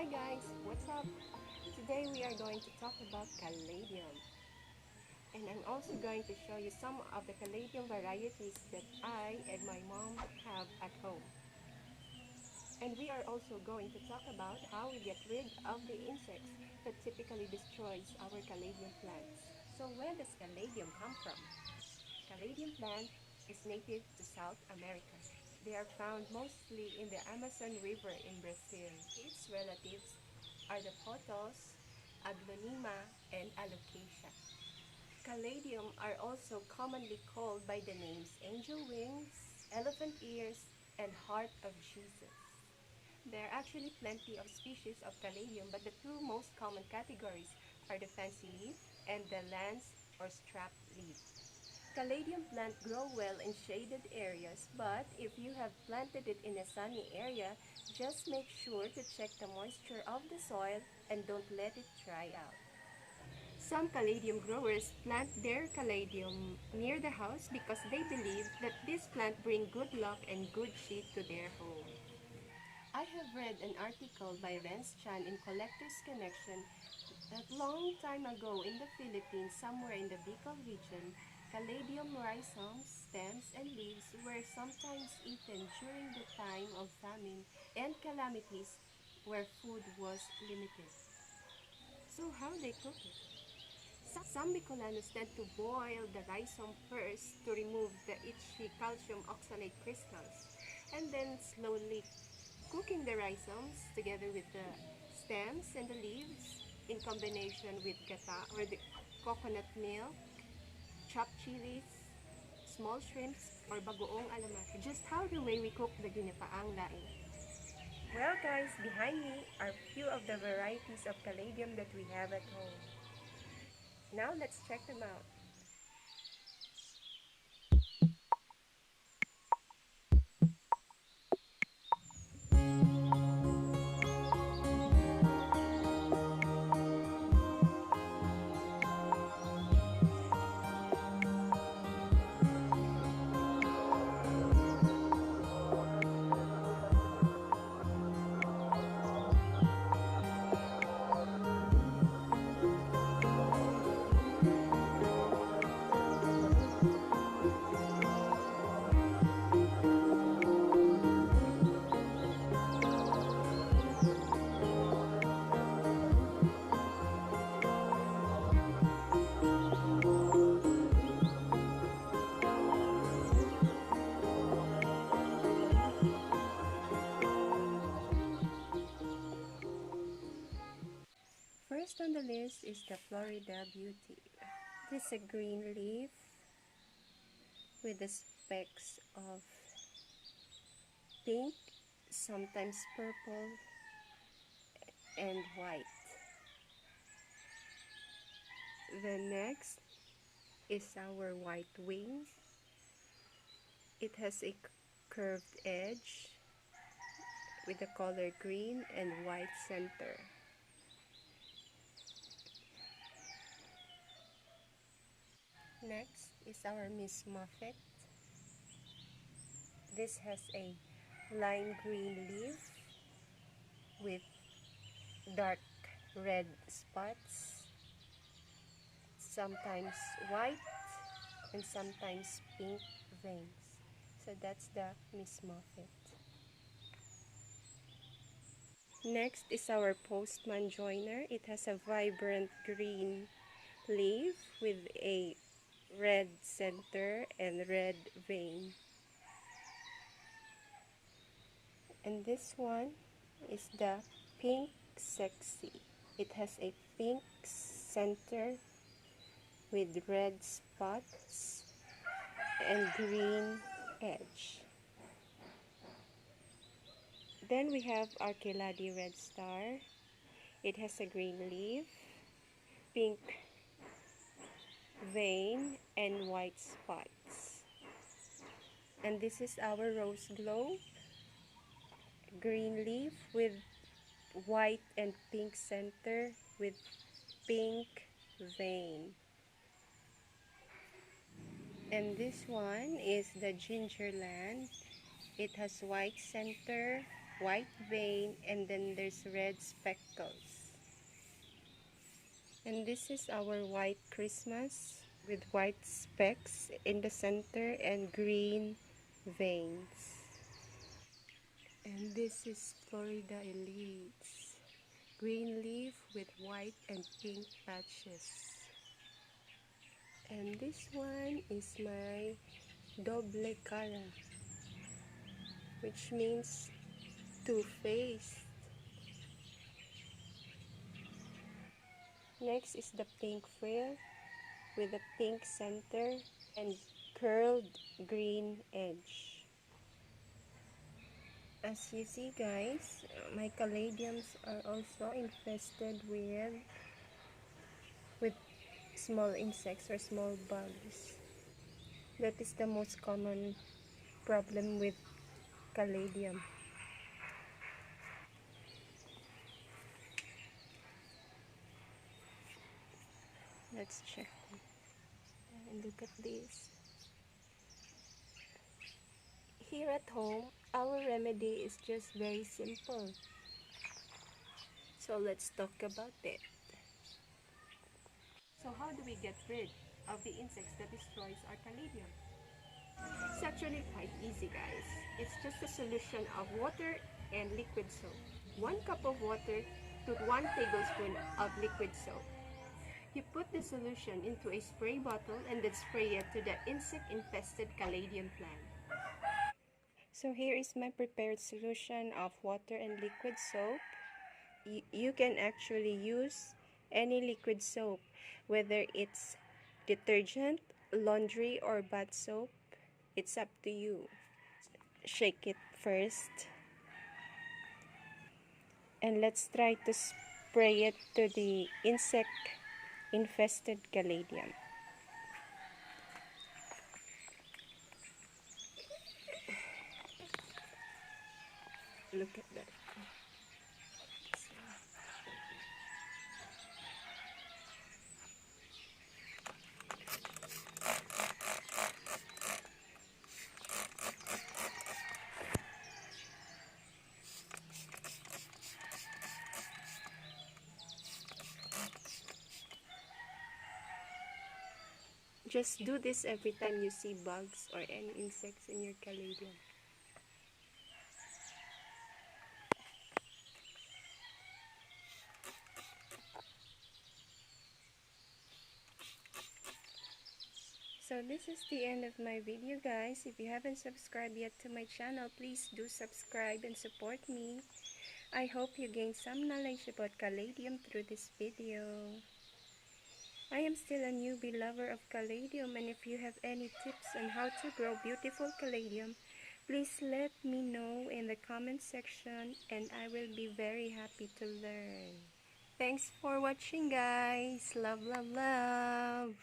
guys, what's up? Today we are going to talk about caladium. And I'm also going to show you some of the caladium varieties that I and my mom have at home. And we are also going to talk about how we get rid of the insects that typically destroys our caladium plants. So where does caladium come from? Caladium plant is native to South America. They are found mostly in the Amazon River in Brazil. Its relatives are the pothos, aglaonema, and alocasia. Caladium are also commonly called by the names angel wings, elephant ears, and heart of Jesus. There are actually plenty of species of caladium, but the two most common categories are the fancy leaf and the lance or strap leaf. Caladium plant grow well in shaded areas, but if you have planted it in a sunny area, just make sure to check the moisture of the soil and don't let it dry out. Some caladium growers plant their caladium near the house because they believe that this plant brings good luck and good shit to their home. I have read an article by Renz Chan in Collector's Connection that long time ago in the Philippines, somewhere in the Bicol region, caladium rhizomes, stems, and leaves were sometimes eaten during the time of famine and calamities where food was limited. So how they cook it? Some Bicolanos tend to boil the rhizome first to remove the itchy calcium oxalate crystals, and then slowly cooking the rhizomes together with the stems and the leaves in combination with gata or the coconut milk, chopped chilies, small shrimps, or bagoong alamati, just how the way we cook the ginapaang laing. Well guys, behind me are few of the varieties of caladium that we have at home. Now let's check them out. First on the list is the Florida Beauty. This is a green leaf with the specks of pink, sometimes purple, and white. The next is our white wing. It has a curved edge with the color green and white center. Next is our Miss Muffet. This has a lime green leaf with dark red spots, sometimes white and sometimes pink veins. So that's the Miss Muffet. Next is our Postman Joiner. It has a vibrant green leaf with a red center and red vein. And this one is the Pink Sexy. It has a pink center with red spots and green edge. Then we have our Keladi Red Star. It has a green leaf, pink vein, and white spots. And this is our Rose Globe. Green leaf with white and pink center with pink vein. And this one is the Gingerland. It has white center white vein, and then there's red speckles. And this is our white Christmas with white specks in the center and green veins. And this is 𝘾𝙃𝘼𝙉𝙍𝙀𝙀, green leaf with white and pink patches. And this one is my 𝘿𝙊𝙍𝙍𝙀, which means two-faced. Next is the pink frill with a pink center and curled green edge. As you see, guys, my caladiums are also infested with small insects or small bugs. That is the most common problem with caladium. Let's check. And look at this. Here at home, our remedy is just very simple. So let's talk about it. So how do we get rid of the insects that destroys our caladium? It's actually quite easy, guys. It's just a solution of water and liquid soap. 1 cup of water to 1 tablespoon of liquid soap. You put the solution into a spray bottle and then spray it to the insect-infested caladium plant. So here is my prepared solution of water and liquid soap. You can actually use any liquid soap, whether it's detergent, laundry, or bath soap. It's up to you. Shake it first. And let's try to spray it to the insect-infested caladium. Look at that. Just do this every time you see bugs or any insects in your caladium. So this is the end of my video, guys. If you haven't subscribed yet to my channel, please do subscribe and support me. I hope you gained some knowledge about caladium through this video. I am still a newbie lover of caladium, and if you have any tips on how to grow beautiful caladium, please let me know in the comment section and I will be very happy to learn. Thanks for watching, guys. Love, love, love.